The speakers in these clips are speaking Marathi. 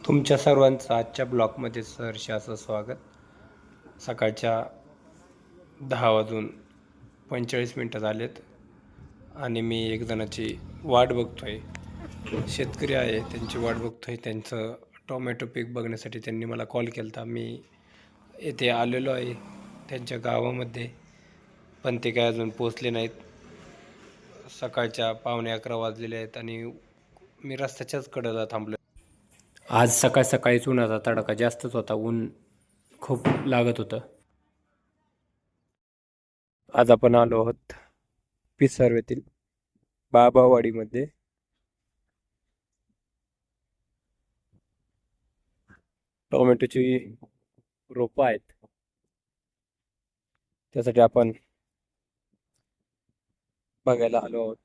तुमच्या सर्वांचं आजच्या ब्लॉगमध्ये सहर्ष असं स्वागत. सकाळच्या 10:45 झालेत आणि मी एक जणाची वाट बघतोय. शेतकरी आहे, त्यांची वाट बघतोय. त्यांचं टोमॅटो पीक बघण्यासाठी त्यांनी मला कॉल केला होता. मी येथे आलेलो आहे त्यांच्या गावामध्ये, पण ते काय अजून पोचले नाहीत. सकाळच्या 11:15 वाजलेले आहेत आणि मी रस्त्याच्याच कडेला थांबलो. आज सकाळ सकाळीच उन्हाचा तडाखा जास्तच होता. ऊन खूप लागत होतं. आज आपण आलो आहोत पिसार येथील बाबावाडीमध्ये. टोमॅटोची रोपं आहेत, त्यासाठी आपण बघायला आलो आहोत.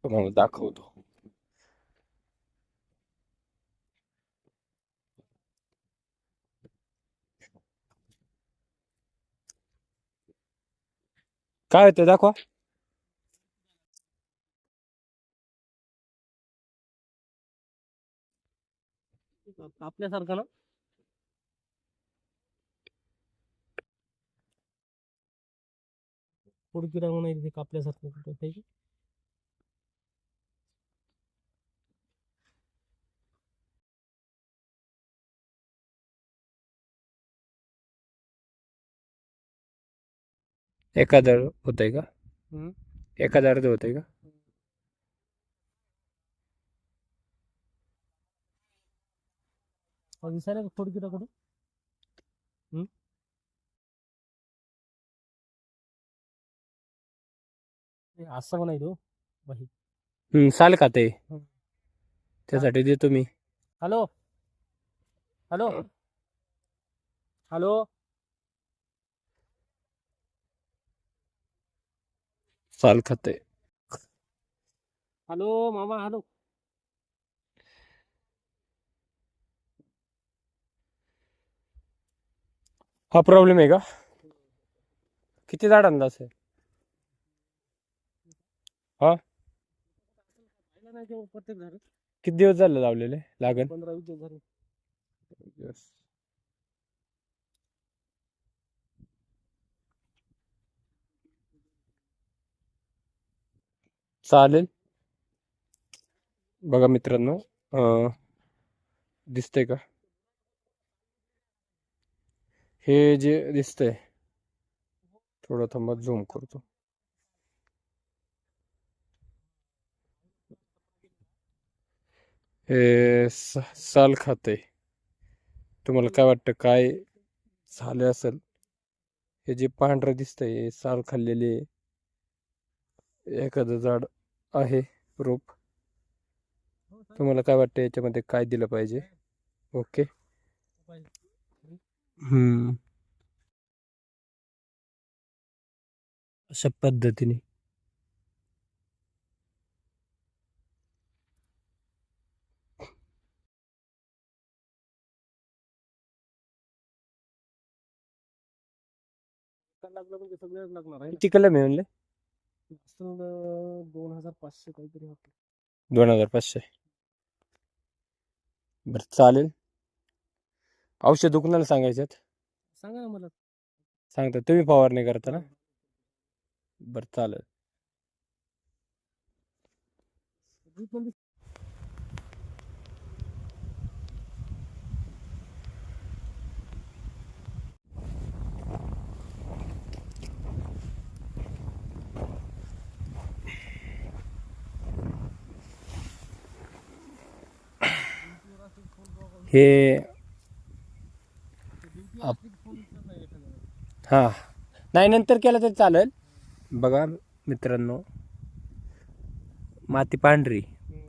तुम्हाला दाखवतो. काय होतं दाखवा. आपल्यासारखं ना पुढकी रांगून आहे कापल्यासारखं कुठं आहे की? एखादं होतंय का? एखादं अर्ध होतंय का? विचारा पुढकी रांगून असं म्हणायचो बाई. साल खाते, त्यासाठी देतो मी. हॅलो हॅलो हॅलो साल खाते. हॅलो मामा हॅलो. हा प्रॉब्लेम आहे का? किती झाडांना असेल? हा, नाही ते प्रत्येक झाड किती दिवस झाले लावलेले लागण? 15-20 दिवस झाले. चालेल. बघा मित्रांनो, दिसतंय का? हे जे दिसतंय, थोडं थांबा, झूम करतो. हे साल खाते. तुम्हाला काय वाटतं, काय झाले असेल? हे जे पांढरं दिसतंय हे साल खाल्लेले एखादं झाड आहे, रोप. तुम्हाला काय वाटतं याच्यामध्ये काय दिलं पाहिजे? ओके. अशा पद्धतीने लागलं म्हणजे सगळ्याच लागणार आहे. किती कलम आहे म्हणले? 2500 काहीतरी वाटतं. 2500. बरं चालेल. औषध कुणाला सांगायच्यात? सांगा ना मला. सांगता तुम्ही फवारणी करता ना? बरं चालेल. हे हां, नाही नंतर केलं तरी चालेल. बघा मित्रांनो, माती पांढरी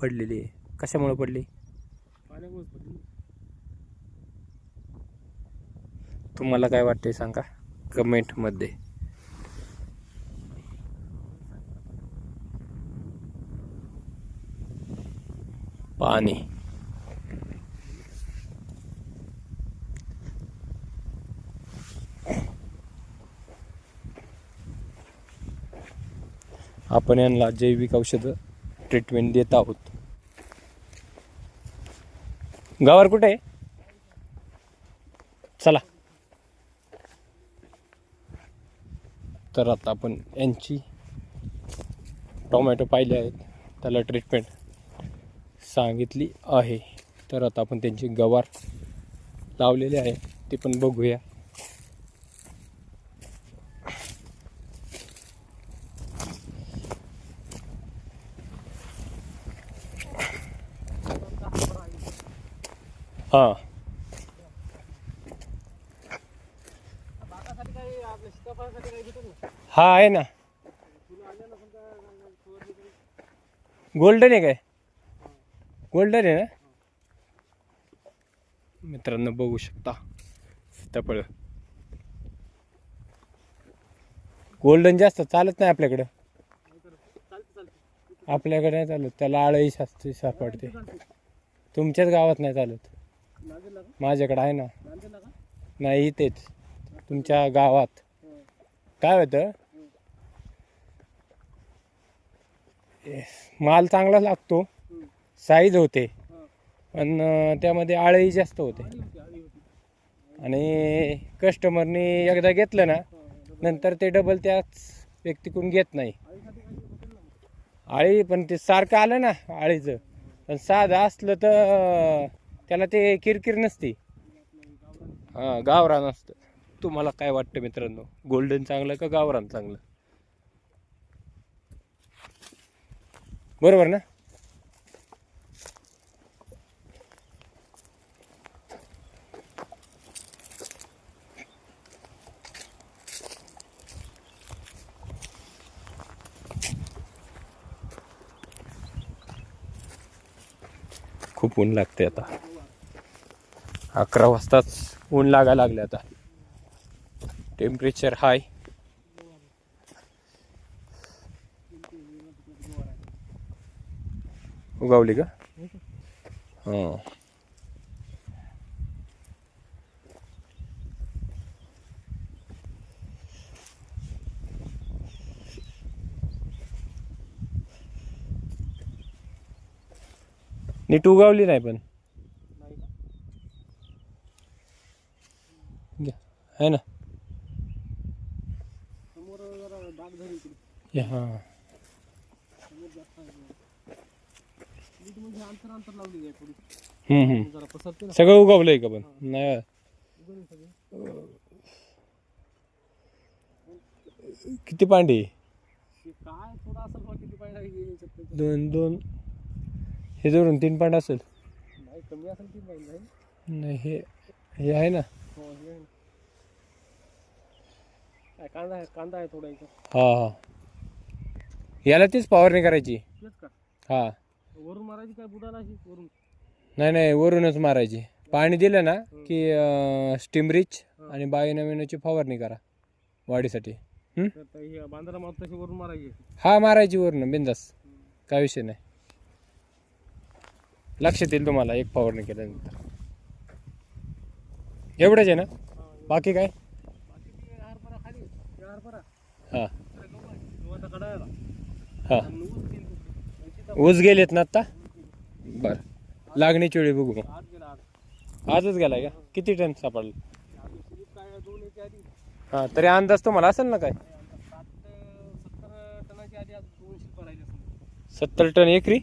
पडलेली आहे. कशामुळे पडली? पाण्यामुळेच पडली. तुम्हाला काय वाटतंय सांगा कमेंटमध्ये. पाणी आपण यांना जैविक औषधं ट्रीटमेंट देत आहोत. गावावर कुठे आहे? चला. तर आता आपण यांची टोमॅटो पाहिले आहेत, त्याला ट्रीटमेंट सांगितली आहे. तर आता आपण त्यांची गवार लावलेले आहे ते पण बघूया. हां, बागासाठी काही आपल्या सीताफळासाठी काही भेटेल ना? हा आहे ना. तुला आल्या ना समजा फवारणी करून. गोल्डन आहे काय? गोल्डन आहे ना मित्रांनो, बघू शकता सीताफळ. गोल्डन जास्त चालत नाही आपल्याकडं. चालते आपल्याकडे नाही चालत, त्याला आळही सापडते. तुमच्याच गावात नाही चालत. नांदेडला का? माझ्याकडे आहे ना. नांदेडला का? नाही, इथेच तुमच्या गावात. काय होतं, माल चांगला लागतो, साईज होते, पण त्यामध्ये आळही जास्त होते. आळी होती. आणि कस्टमरनी एकदा घेतलं ना, नंतर ते डबल त्याच व्यक्तीकडून घेत नाही. आळीसाठी काही भेटेल ना? आळी पण ते सारखं आलं ना आळीचं, पण साधं असलं तर त्याला ते किरकिर नसते. हां, गावरान असतं. तुम्हाला काय वाटतं मित्रांनो, गोल्डन चांगलं का गावरान चांगलं? बरोबर ना? खूप ऊन लागते आता. 11 वाजताच ऊन लागायला लागले आता. टेम्परेचर हाय. उगावली का? हां, नीट उगावली नाही पण नाही का? घ्या, आहे ना. समोर जरा डाग झाली इकडे. हां, समोर जास्त आहे. नीट म्हणजे अंतर लावली आहे थोडी. जरा पसरते ना. सगळं उगवलंय का पण? नाही, उगवली सगळी. किती पांडी? हे काय थोडा असेल बा, किती पाहिजे याच्यात. 2 हे धरून 3 पांड असेल. नाही, कमी असेल ती पाहिजे. नाही, हे आहे ना. हो, हे आहे ना. काय कांदा आहे थोडा याच्यात. हां, याला तीच फवारणी करायची. तेच का? हां, वरून मारायची काय बुडाला अशी वरून? नाही, वरूनच मारायची. पाणी दिलं ना की स्टीमरिच आणि बायोनॅमिनोची फवारणी करा वाढीसाठी. तर हे बांधाला मारत तशी वरून मारायची. हा, मारायची वरून बिंदास, काय विषय नाही. लक्षात येईल तुम्हाला एक फवारणी केल्यानंतर. एवढंच आहे ना, बाकी काय? बाकी ती हरभरा खाली, ते हरभरा हां गव्हाचा कडायला हां, आणि ऊस तीन तुकडे. ऊस गेलेत ना आत्ता. बरं, लागणीची वेळी बघू मग. आज गेला आज. आजच गेलाय का? किती टन सापडलं? आधी स्लिप काय 2 याच्या आधी हां, तरी अंदाज तुम्हाला असेल ना काय? 7 70 टनाची आधी आज 2 शिल्प राहिले असेल. 70 टन एकरी?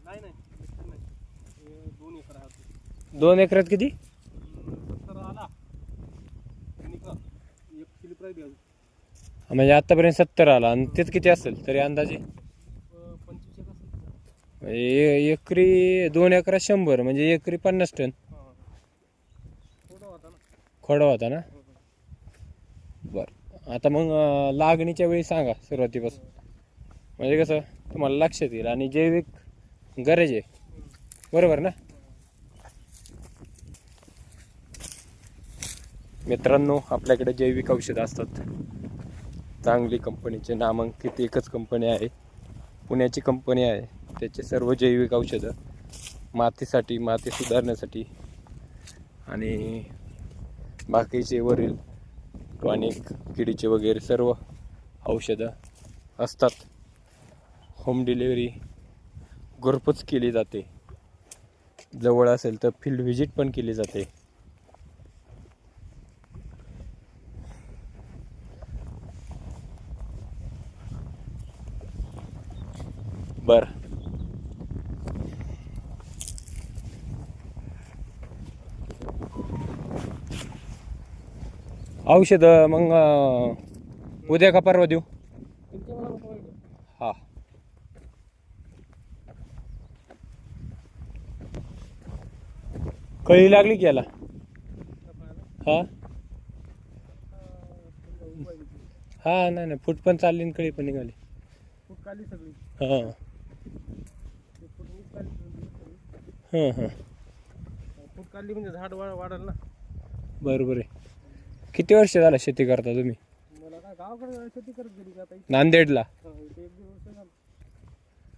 नाही नाही, एकतर नाही. हे 2 एकर आहे आपलं. 2 एकरात किती? 70 आला आणि का एक स्लिप राहिली अजून. म्हणजे आतापर्यंत 70 आला, आणि तेच किती असेल तरी अंदाजे? 25 एक असेल. एकरी 2 एकरात 100, म्हणजे एकरी 50 टन हां, थोडा होता ना. खोडा होता ना. बरं, आता मग लागणीच्या वेळी सांगा सुरुवातीपासून, म्हणजे कसं तुम्हाला लक्षात येईल. आणि जैविक गरज आहे, बरोबर ना मित्रांनो? आपल्याकडे जैविक औषधं असतात, चांगली कंपनीचे, नामांकित एकच कंपनी आहे, पुण्याची कंपनी आहे. त्याचे सर्व जैविक औषधं मातीसाठी, माती सुधारण्यासाठी आणि बाकीचे वरील टॉनिक, किडीचे वगैरे सर्व औषधं असतात. होम डिलिव्हरी घरपोच केली जाते. जवळ असेल तर फील्ड व्हिजिट पण केली जाते. बर, औषध मग उद्या का परवा देऊ? तुमच्या मला नको वाटलं. हा, कळी लागली की याला? हा हा, नाही नाही, फूट पण चालली आणि कळी पण निघाली. फूट काढली सगळी. हां ते फूट मीच काढली सगळी. हां हां, फूट काढली म्हणजे झाड वाढेल ना. बरोबर आहे. किती वर्ष झालं शेती करता तुम्ही? मला काय गावाकडे शेती करत गेली का आता इथे? नांदेडला? इथे 1-2 वर्ष झालं.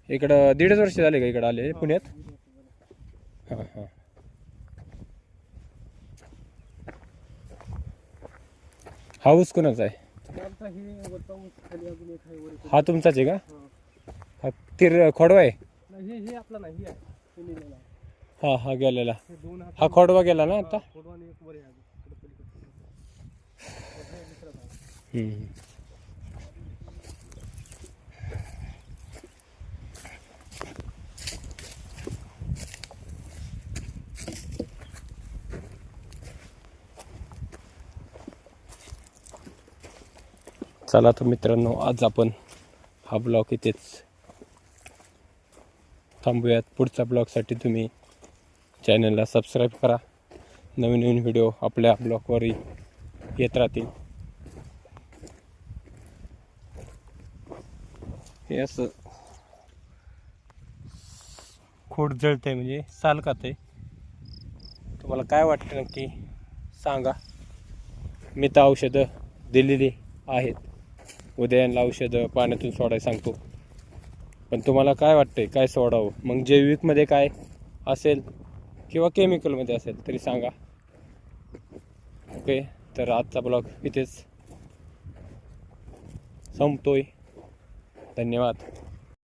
इकडं 1.5 वर्ष झाले का इकडं आले पुण्यात? हां हां. हा ऊस कोणाचा आहे? आमचा हे वरचा ऊस खाली अजून एक आहे वर. हा तुमचाच आहे का? हा. हा खोडवा आहे? नाही हे आपला नाही, हे आहे हे निघाला. हा हा, गेलेला. हे 2 हात. हा खोडवा गेला ना आता? खोडवाने एक वर आहे अजून. पुढे पलीकडे. हे दुसरा भाग. हम्म. चला तर मित्रांनो, आज आपण हा ब्लॉग इथेच थांबूयात. पुढच्या ब्लॉगसाठी तुम्ही चॅनलला सबस्क्राईब करा. नवीन नवीन व्हिडिओ आपल्या ब्लॉगवर येत राहतील. हे असं खोड जळतंय म्हणजे साल खातंय. तुम्हाला काय वाटतं नक्की सांगा. मी तर औषधं दिलेली आहेत. उद्या यांना औषधं पाण्यातून सोडायला सांगतो. पण तुम्हाला काय वाटतंय काय सोडावं? मग जैविकमध्ये काय असेल किंवा केमिकलमध्ये असेल तरी सांगा. ओके, तर आजचा ब्लॉग इथेच संपतोय. धन्यवाद.